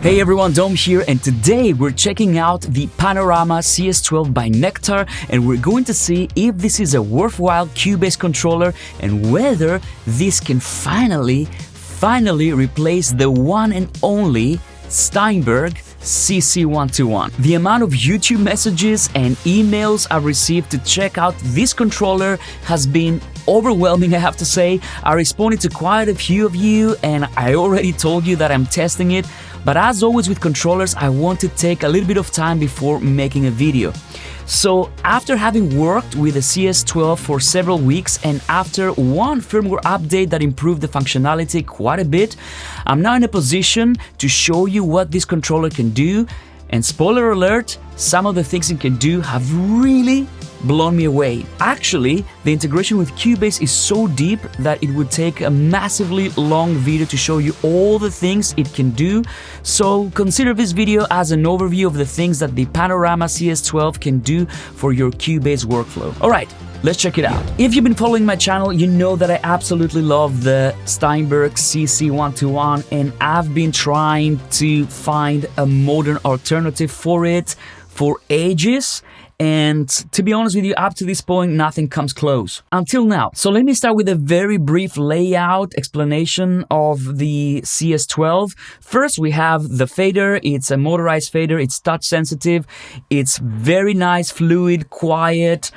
Hey everyone, Dom here, and today we're checking out the Panorama CS12 by Nektar, and we're going to see if this is a worthwhile Cubase controller and whether this can finally replace the one and only Steinberg CC12. The amount of YouTube messages and emails I've received to check out this controller has been overwhelming, I have to say. I responded to quite a few of you, and I already told you that I'm testing it. But as always with controllers, I want to take a little bit of time before making a video. So after having worked with the CS12 for several weeks and after one firmware update that improved the functionality quite a bit, I'm now in a position to show you what this controller can do. And spoiler alert, some of the things it can do have really blown me away. Actually, the integration with Cubase is so deep that it would take a massively long video to show you all the things it can do. So consider this video as an overview of the things that the Panorama CS12 can do for your Cubase workflow. Alright, let's check it out. If you've been following my channel, you know that I absolutely love the Steinberg CC12, and I've been trying to find a modern alternative for it for ages. And to be honest with you, up to this point, nothing comes close. Until now. So let me start with a very brief layout explanation of the CS12. First, we have the fader. It's a motorized fader. It's touch sensitive. It's very nice, fluid, quiet.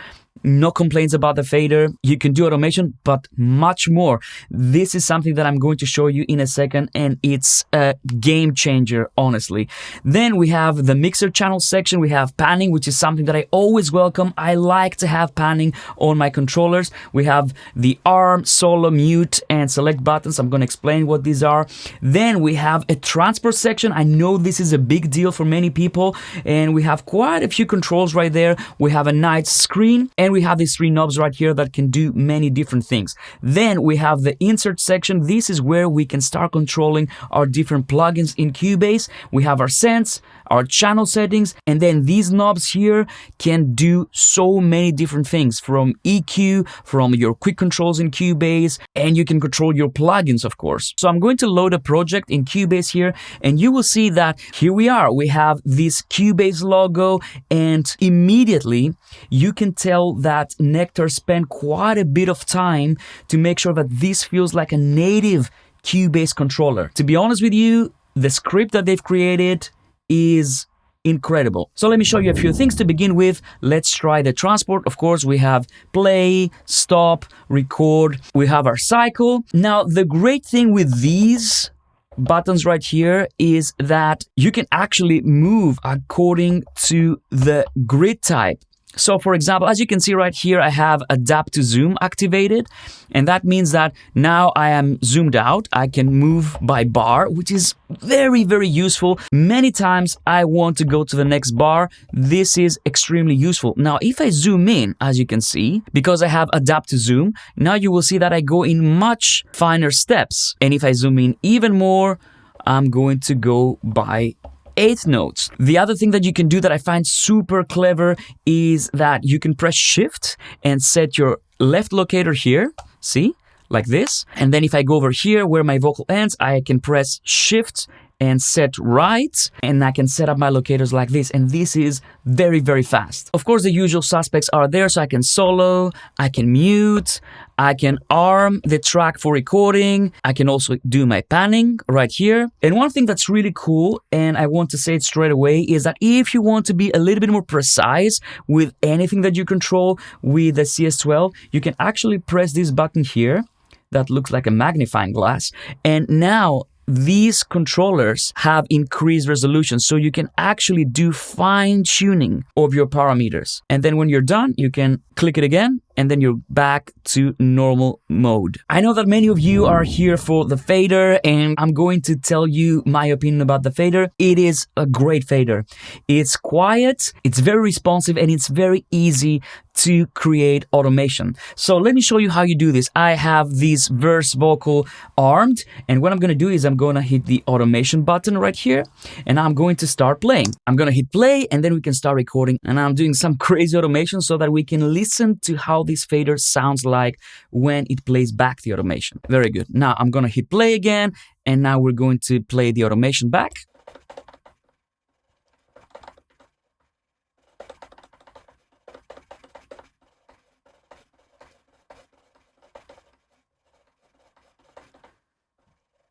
No complaints about the fader. You can do automation, but much more. This is something that I'm going to show you in a second, and it's a game changer, honestly. Then we have the mixer channel section. We have panning, which is something that I always welcome. I like to have panning on my controllers. We have the arm, solo, mute, and select buttons. I'm going to explain what these are. Then we have a transport section. I know this is a big deal for many people, and we have quite a few controls right there. We have a nice screen, and we have these three knobs right here that can do many different things. Then we have the insert section. This is where we can start controlling our different plugins in Cubase. We have our sense, our channel settings, and then these knobs here can do so many different things, from EQ, from your quick controls in Cubase, and you can control your plugins, of course. So I'm going to load a project in Cubase here, and you will see that here we are. We have this Cubase logo, and immediately you can tell that Nektar spent quite a bit of time to make sure that this feels like a native Cubase controller. To be honest with you, the script that they've created is incredible. So let me show you a few things to begin with. Let's try the transport. Of course, we have play, stop, record. We have our cycle. Now, the great thing with these buttons right here is that you can actually move according to the grid type. So for example, as you can see right here, I have adapt to zoom activated, and that means that now I am zoomed out. I can move by bar, which is very, very useful. Many times I want to go to the next bar. This is extremely useful. Now, if I zoom in, as you can see, because I have adapt to zoom, now you will see that I go in much finer steps. And if I zoom in even more, I'm going to go by eighth notes. The other thing that you can do that I find super clever is that you can press shift and set your left locator here, see, like this. And then if I go over here where my vocal ends, I can press shift and set right, and I can set up my locators like this, and this is very, very fast. Of course, the usual suspects are there, so I can solo, I can mute, I can arm the track for recording, I can also do my panning right here. And one thing that's really cool, and I want to say it straight away, is that if you want to be a little bit more precise with anything that you control with the CS12, you can actually press this button here that looks like a magnifying glass, and now these controllers have increased resolution, so you can actually do fine-tuning of your parameters. And then when you're done, you can click it again, and then you're back to normal mode. I know that many of you are here for the fader, and I'm going to tell you my opinion about the fader. It is a great fader. It's quiet, it's very responsive, and it's very easy to create automation. So let me show you how you do this. I have this verse vocal armed, and what I'm going to do is I'm going to hit the automation button right here, and I'm going to start playing. I'm going to hit play, and then we can start recording, and I'm doing some crazy automation so that we can listen to how this fader sounds like when it plays back the automation. Very good. Now I'm going to hit play again, and now we're going to play the automation back.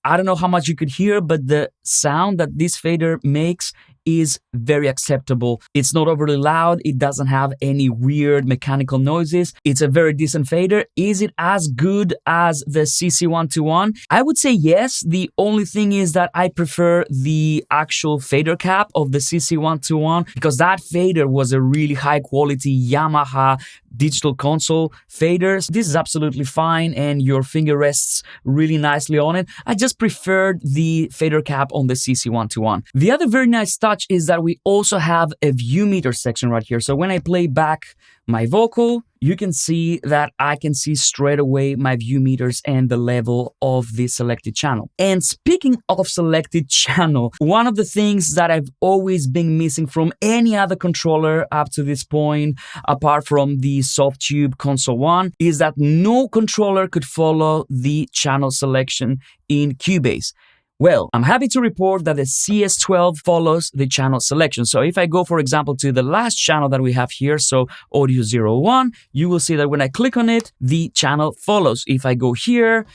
I don't know how much you could hear, but the sound that this fader makes is very acceptable. It's not overly loud. It doesn't have any weird mechanical noises. It's a very decent fader. Is it as good as the CC121? I would say yes. The only thing is that I prefer the actual fader cap of the CC121 because that fader was a really high quality Yamaha digital console faders. This is absolutely fine and your finger rests really nicely on it. I just preferred the fader cap on the CC121. The other very nice touch is that we also have a view meter section right here. So when I play back my vocal, you can see that I can see straight away my view meters and the level of the selected channel. And speaking of selected channel, one of the things that I've always been missing from any other controller up to this point, apart from the Softube Console 1, is that no controller could follow the channel selection in Cubase. Well, I'm happy to report that the CS12 follows the channel selection. So if I go, for example, to the last channel that we have here, so Audio 01, you will see that when I click on it, the channel follows. If I go here,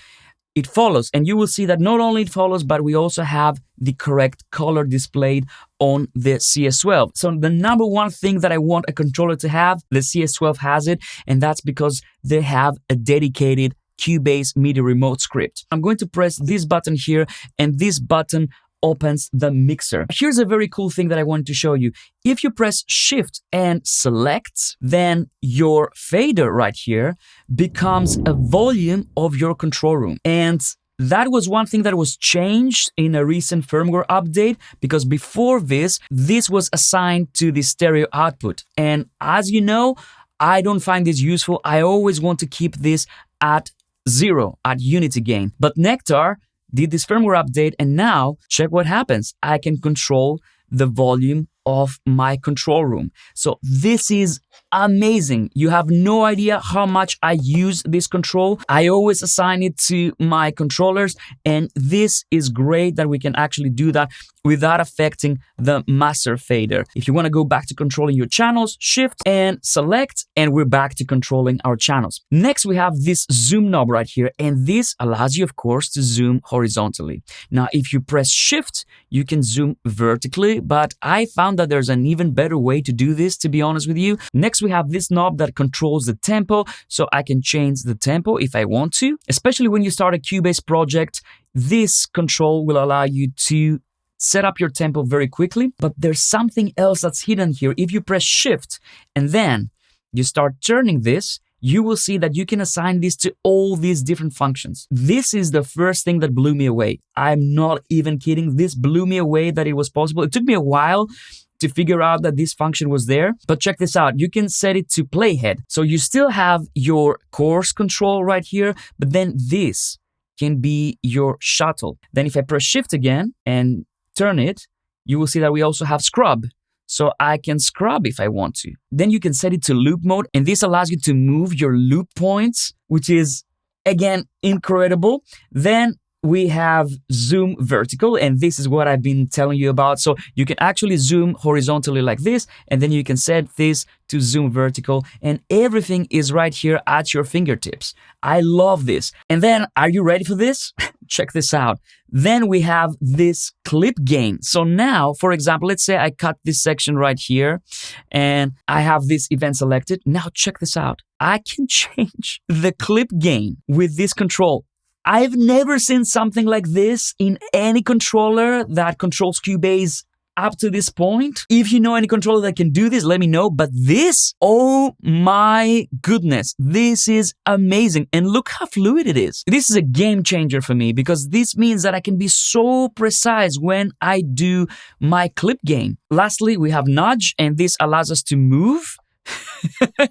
it follows. And you will see that not only it follows, but we also have the correct color displayed on the CS12. So the number one thing that I want a controller to have, the CS12 has it, and that's because they have a dedicated Cubase MIDI remote script. I'm going to press this button here and this button opens the mixer. Here's a very cool thing that I wanted to show you. If you press Shift and Select, then your fader right here becomes a volume of your control room. And that was one thing that was changed in a recent firmware update because before this was assigned to the stereo output. And as you know, I don't find this useful. I always want to keep this at 0 at unity gain. But Nektar did this firmware update and now check what happens. I can control the volume of my control room. So this is amazing. You have no idea how much I use this control. I always assign it to my controllers and this is great that we can actually do that without affecting the master fader. If you want to go back to controlling your channels, Shift and Select, and we're back to controlling our channels. Next, we have this zoom knob right here, and this allows you, of course, to zoom horizontally. Now, if you press Shift, you can zoom vertically, but I found that there's an even better way to do this, to be honest with you. Next, we have this knob that controls the tempo, so I can change the tempo if I want to. Especially when you start a Cubase project, this control will allow you to set up your tempo very quickly, but there's something else that's hidden here. If you press Shift and then you start turning this, you will see that you can assign this to all these different functions. This is the first thing that blew me away. I'm not even kidding. This blew me away that it was possible. It took me a while to figure out that this function was there, but check this out. You can set it to playhead. So you still have your course control right here, but then this can be your shuttle. Then if I press Shift again and turn it, you will see that we also have scrub. So I can scrub if I want to. Then you can set it to loop mode, and this allows you to move your loop points, which is, again, incredible. Then we have zoom vertical, and this is what I've been telling you about. So you can actually zoom horizontally like this, and then you can set this to zoom vertical, and everything is right here at your fingertips. I love this. And then, are you ready for this? Check this out. Then we have this clip gain. So now, for example, let's say I cut this section right here and I have this event selected. Now check this out. I can change the clip gain with this control. I've never seen something like this in any controller that controls Cubase up to this point. If you know any controller that can do this, let me know. But this, oh my goodness, this is amazing. And look how fluid it is. This is a game changer for me because this means that I can be so precise when I do my clip gain. Lastly, we have nudge, and this allows us to move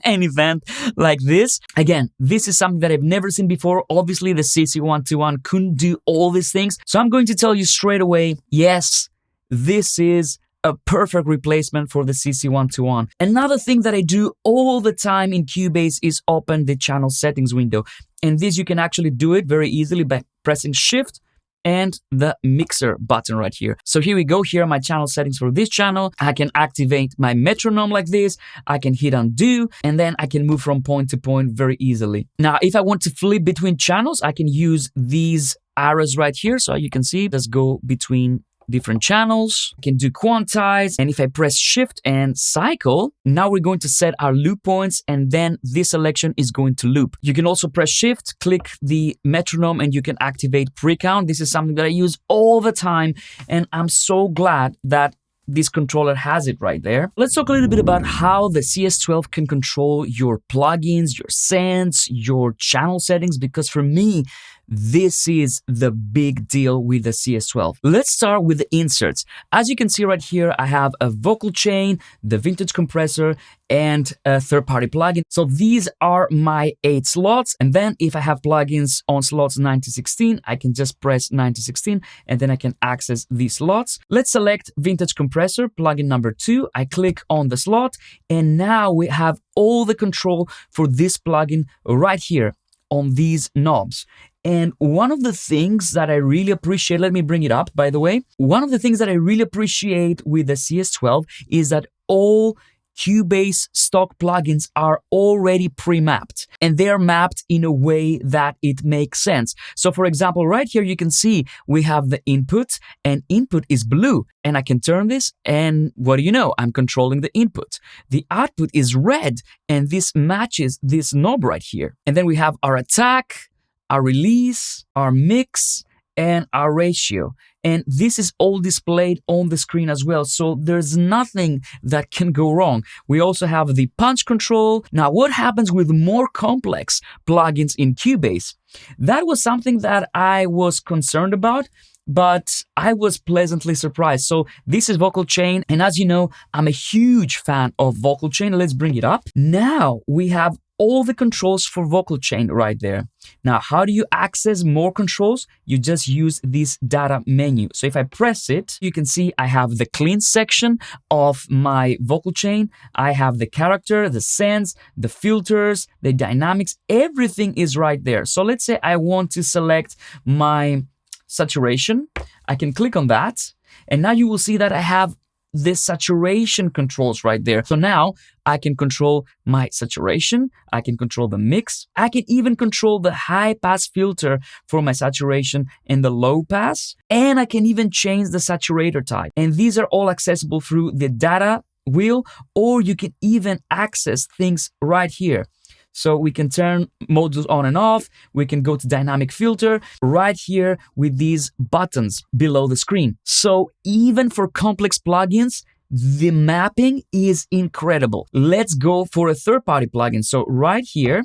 an event like this. Again, this is something that I've never seen before. Obviously, the CC121 couldn't do all these things. So I'm going to tell you straight away, yes, this is a perfect replacement for the CC121. Another thing that I do all the time in Cubase is open the channel settings window. And this, you can actually do it very easily by pressing Shift and the mixer button right here. So here we go. Here are my channel settings for this channel. I can activate my metronome like this. I can hit undo, and then I can move from point to point very easily. Now, if I want to flip between channels, I can use these arrows right here. So you can see, let's go between different channels. I can do quantize, and if I press shift and cycle, now we're going to set our loop points, and then this selection is going to loop. You can also press shift, click the metronome, and you can activate pre-count. This is something that I use all the time, and I'm so glad that this controller has it right there. Let's talk a little bit about how the CS12 can control your plugins, your sends, your channel settings, because for me, this is the big deal with the CS12. Let's start with the inserts. As you can see right here, I have a vocal chain, the vintage compressor, and a third-party plugin. So these are my 8 slots. And then if I have plugins on slots 9 to 16, I can just press 9 to 16, and then I can access these slots. Let's select vintage compressor, plugin number 2. I click on the slot, and now we have all the control for this plugin right here on these knobs. And one of the things that I really appreciate, let me bring it up, by the way. One of the things that I really appreciate with the CS12 is that all Cubase stock plugins are already pre-mapped, and they're mapped in a way that it makes sense. So for example, right here, you can see we have the input, and input is blue, and I can turn this, and what do you know? I'm controlling the input. The output is red, and this matches this knob right here. And then we have our attack, our release, our mix, and our ratio. And this is all displayed on the screen as well. So there's nothing that can go wrong. We also have the punch control. Now, what happens with more complex plugins in Cubase? That was something that I was concerned about, but I was pleasantly surprised. So this is vocal chain. And as you know, I'm a huge fan of vocal chain. Let's bring it up. Now we have all the controls for vocal chain right there. Now, how do you access more controls? You just use this data menu. So if I press it, you can see I have the clean section of my vocal chain. I have the character, the sends, the filters, the dynamics, everything is right there. So let's say I want to select my saturation. I can click on that, and now you will see that I have the saturation controls right there. So now I can control my saturation, I can control the mix, I can even control the high pass filter for my saturation and the low pass, and I can even change the saturator type. And these are all accessible through the data wheel, or you can even access things right here. So we can turn modules on and off. We can go to dynamic filter right here with these buttons below the screen. So even for complex plugins, the mapping is incredible. Let's go for a third-party plugin. So right here,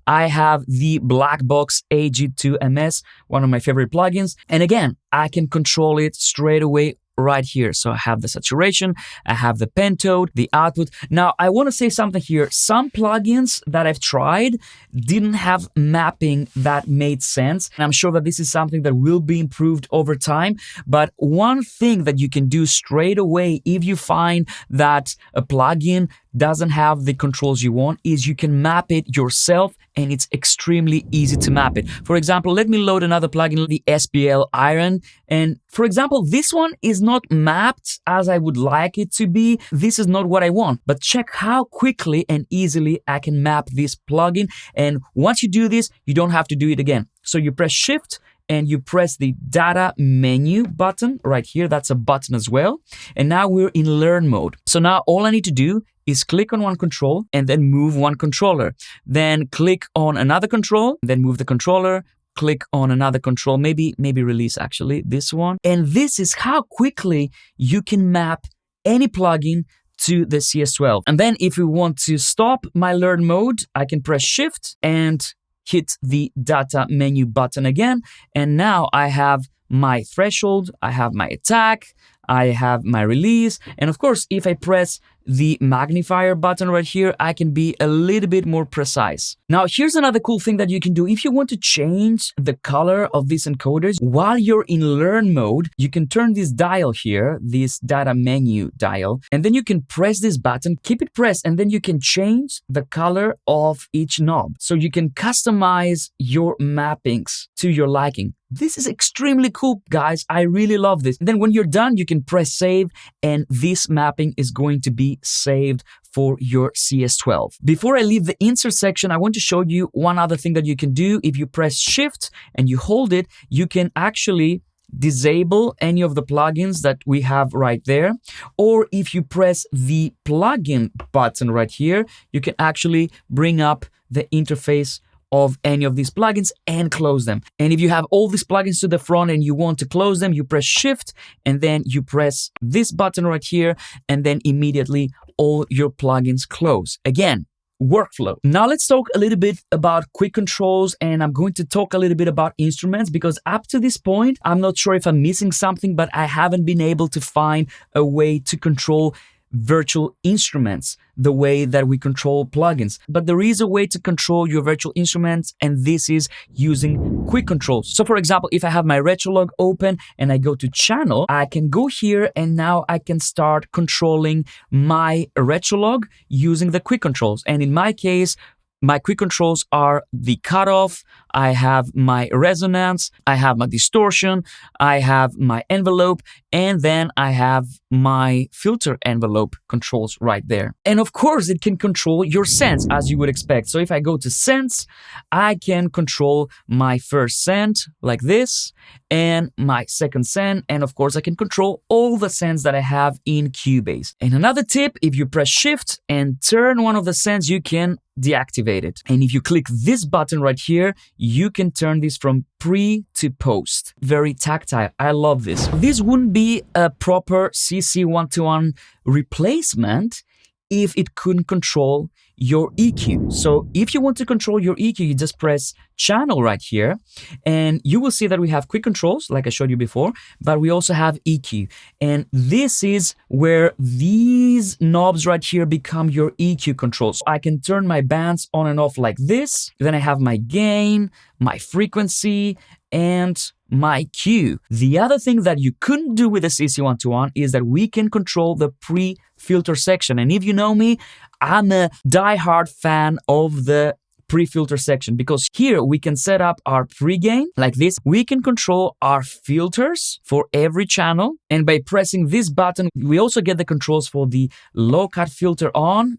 I have the Black Box AG2MS, one of my favorite plugins. And again, I can control it straight away right here. So I have the saturation, I have the pentode, the output. Now, I want to say something here. Some plugins that I've tried didn't have mapping that made sense. And I'm sure that this is something that will be improved over time. But one thing that you can do straight away if you find that a plugin doesn't have the controls you want is you can map it yourself, and it's extremely easy to map it. For example, let me load another plugin, the SPL Iron. And for example, this one is not mapped as I would like it to be. This is not what I want, but check how quickly and easily I can map this plugin. And once you do this, you don't have to do it again. So you press Shift and you press the data menu button right here. That's a button as well. And now we're in learn mode. So now all I need to do is click on one control and then move one controller. Then click on another control, then move the controller, click on another control, maybe release actually, this one. And this is how quickly you can map any plugin to the CS12. And then if we want to stop my learn mode, I can press Shift and hit the data menu button again. And now I have my threshold, I have my attack, I have my release. And of course, if I press the magnifier button right here, I can be a little bit more precise. Now, here's another cool thing that you can do. If you want to change the color of these encoders while you're in learn mode, you can turn this dial here, this data menu dial, and then you can press this button, keep it pressed, and then you can change the color of each knob. So you can customize your mappings to your liking. This is extremely cool, guys. I really love this. And then when you're done, you can press save, and this mapping is going to be saved for your CS12. Before I leave the insert section, I want to show you one other thing that you can do. If you press shift and you hold it, you can actually disable any of the plugins that we have right there. Or if you press the plugin button right here, you can actually bring up the interface of any of these plugins and close them. And if you have all these plugins to the front and you want to close them, you press shift and then you press this button right here, and then immediately all your plugins close. Again, workflow. Now let's talk a little bit about quick controls, and I'm going to talk a little bit about instruments, because up to this point, I'm not sure if I'm missing something, but I haven't been able to find a way to control virtual instruments the way that we control plugins. But there is a way to control your virtual instruments, and this is using quick controls. So for example, if I have my Retrolog open and I go to channel, I can go here and now I can start controlling my Retrolog using the quick controls. And in my case, my quick controls are the cutoff, I have my resonance, I have my distortion, I have my envelope, and then I have my filter envelope controls right there. And of course, it can control your sense, as you would expect. So if I go to sense, I can control my first send like this, and my second send, and of course, I can control all the sends that I have in Cubase. And another tip, if you press shift and turn one of the sends, you can deactivate it. And if you click this button right here, you can turn this from pre to post. Very tactile. I love this. This wouldn't be a proper CC one-to-one replacement if it couldn't control your EQ. So if you want to control your EQ, you just press channel right here, and you will see that we have quick controls, like I showed you before, but we also have EQ. And this is where these knobs right here become your EQ controls. I can turn my bands on and off like this. Then I have my gain, my frequency, and my Q. The other thing that you couldn't do with the CC one-to-one is that we can control the pre-filter section. And if you know me, I'm a die-hard fan of the pre-filter section, because here we can set up our pre-gain like this. We can control our filters for every channel. And by pressing this button, we also get the controls for the low cut filter on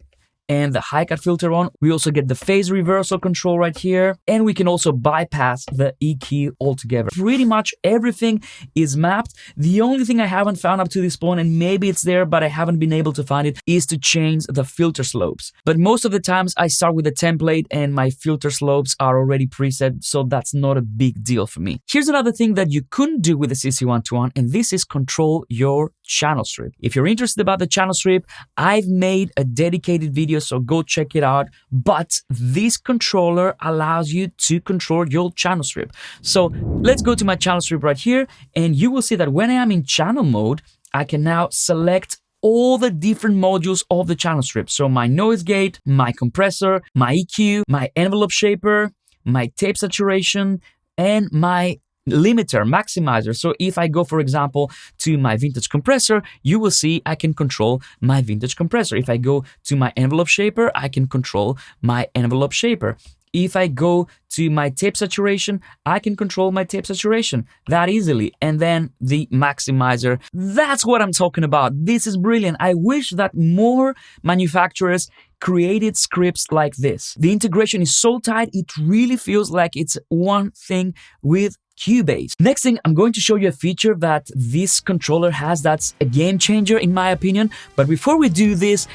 and the high cut filter on. We also get the phase reversal control right here, and we can also bypass the EQ altogether. Pretty much everything is mapped. The only thing I haven't found up to this point, and maybe it's there, but I haven't been able to find it, is to change the filter slopes. But most of the times I start with a template and my filter slopes are already preset, so that's not a big deal for me. Here's another thing that you couldn't do with the CC one-to-one, and this is control your channel strip. If you're interested about the channel strip, I've made a dedicated video, so go check it out. But this controller allows you to control your channel strip. So let's go to my channel strip right here, and you will see that when I am in channel mode, I can now select all the different modules of the channel strip. So my noise gate, my compressor, my EQ, my envelope shaper, my tape saturation, and my limiter, maximizer. So if I go, for example, to my vintage compressor, you will see I can control my vintage compressor. If I go to my envelope shaper, I can control my envelope shaper. If I go to my tape saturation, I can control my tape saturation that easily. And then the maximizer, that's what I'm talking about. This is brilliant. I wish that more manufacturers created scripts like this. The integration is so tight, it really feels like it's one thing with Cubase. Next thing, I'm going to show you a feature that this controller has that's a game changer in my opinion. But before we do this,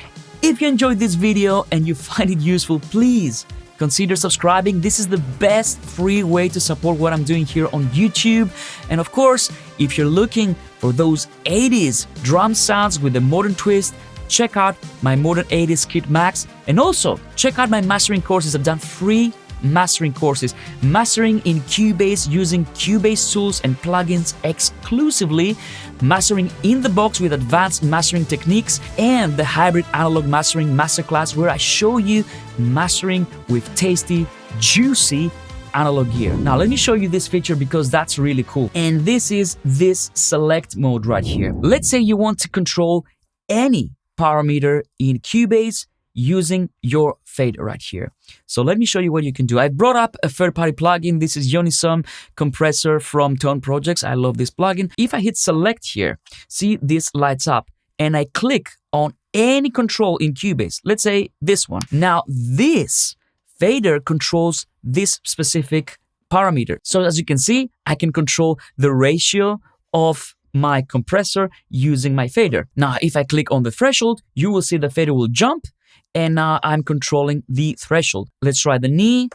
if you enjoyed this video and you find it useful, please consider subscribing. This is the best free way to support what I'm doing here on YouTube. And of course, if you're looking for those 80s drum sounds with a modern twist, check out my Modern 80s Kit Max. And also, check out my mastering courses. I've done 3 mastering courses, mastering in Cubase using Cubase tools and plugins exclusively. mastering in the box with advanced mastering techniques, and the hybrid analog mastering masterclass where I show you mastering with tasty, juicy analog gear. Now let me show you this feature because that's really cool. And this is this select mode right here. Let's say you want to control any parameter in Cubase using your fader right here. So let me show you what you can do. I brought up a third-party plugin. This is Yonisum compressor from Tone Projects. I love this plugin. If I hit select here, see this lights up and I click on any control in Cubase. Let's say this one. Now this fader controls this specific parameter. So as you can see, I can control the ratio of my compressor using my fader. Now, if I click on the threshold, you will see the fader will jump, and now I'm controlling the threshold. Let's try the knee,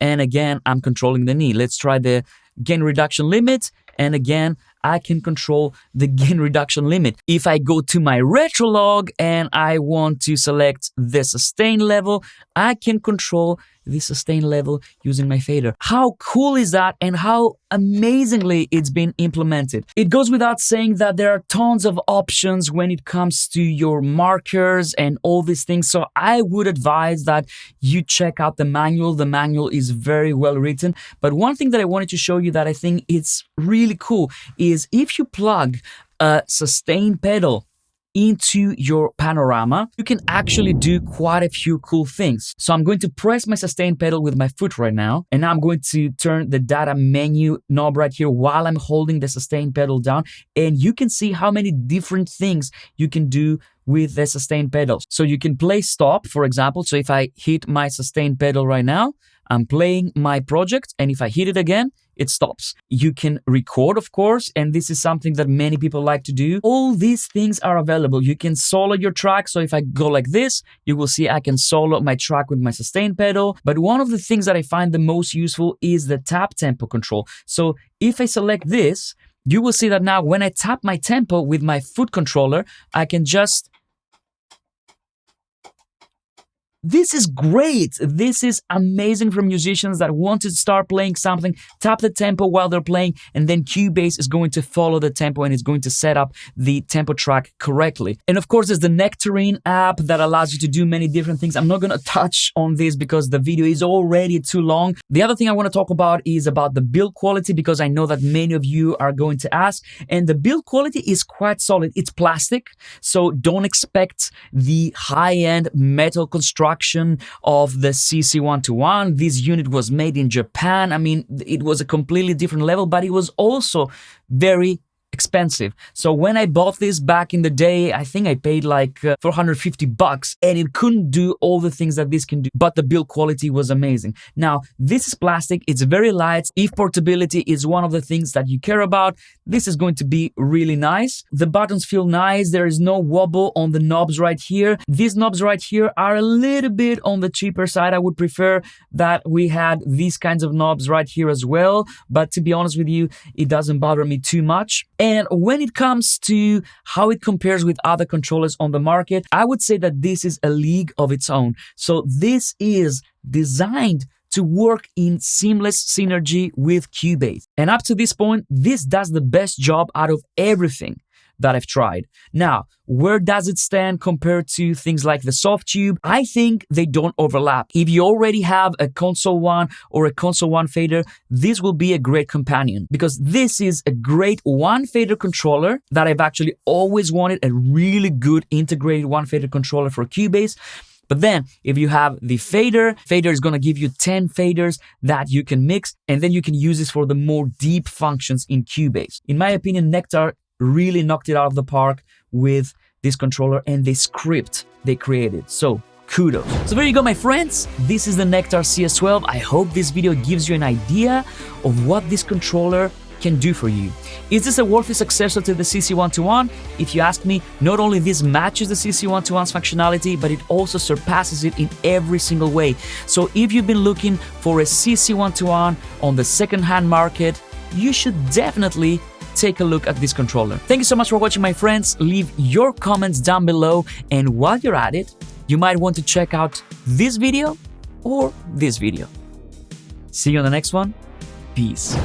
and again, I'm controlling the knee. Let's try the gain reduction limit, and again, I can control the gain reduction limit. If I go to my retro log and I want to select the sustain level, I can control the sustain level using my fader. How cool is that, and how amazingly it's been implemented? It goes without saying that there are tons of options when it comes to your markers and all these things. So I would advise that you check out the manual. The manual is very well written. But one thing that I wanted to show you that I think it's really cool is if you plug a sustain pedal into your panorama, you can actually do quite a few cool things. So I'm going to press my sustain pedal with my foot right now, and I'm going to turn the data menu knob right here while I'm holding the sustain pedal down, and you can see how many different things you can do with the sustain pedals. So you can play stop, for example. So if I hit my sustain pedal right now, I'm playing my project, and if I hit it again, it stops. You can record, of course, and this is something that many people like to do. All these things are available. You can solo your track. So if I go like this, you will see I can solo my track with my sustain pedal. But one of the things that I find the most useful is the tap tempo control. So if I select this, you will see that now when I tap my tempo with my foot controller, I can just... This is great. This is amazing for musicians that want to start playing something. Tap the tempo while they're playing, and then Cubase is going to follow the tempo and it's going to set up the tempo track correctly. And of course, there's the Nektar app that allows you to do many different things. I'm not going to touch on this because the video is already too long. The other thing I want to talk about is about the build quality, because I know that many of you are going to ask. And the build quality is quite solid. It's plastic, so don't expect the high-end metal construction of the CC121. This unit was made in Japan. I mean, it was a completely different level, but it was also very expensive. So when I bought this back in the day, I think I paid like $450, and it couldn't do all the things that this can do, but the build quality was amazing. Now, this is plastic, it's very light. If portability is one of the things that you care about, this is going to be really nice. The buttons feel nice. There is no wobble on the knobs right here. These knobs right here are a little bit on the cheaper side. I would prefer that we had these kinds of knobs right here as well, but to be honest with you, it doesn't bother me too much. And when it comes to how it compares with other controllers on the market, I would say that this is a league of its own. So this is designed to work in seamless synergy with Cubase. And up to this point, this does the best job out of everything that I've tried. Now, where does it stand compared to things like the Softube? I think they don't overlap. If you already have a Console 1 or a Console 1 fader, this will be a great companion, because this is a great one fader controller that I've actually always wanted, a really good integrated one fader controller for Cubase. But then if you have the fader is going to give you 10 faders that you can mix, and then you can use this for the more deep functions in Cubase. In my opinion, Nektar really knocked it out of the park with this controller and the script they created. So kudos. So there you go, my friends. This is the Nektar CS12. I hope this video gives you an idea of what this controller can do for you. Is this a worthy successor to the CC121? If you ask me, not only this matches the CC121's functionality, but it also surpasses it in every single way. So if you've been looking for a CC121 on the second-hand market, you should definitely take a look at this controller. Thank you so much for watching, my friends. Leave your comments down below, and while you're at it, you might want to check out this video or this video. See you on the next one. Peace.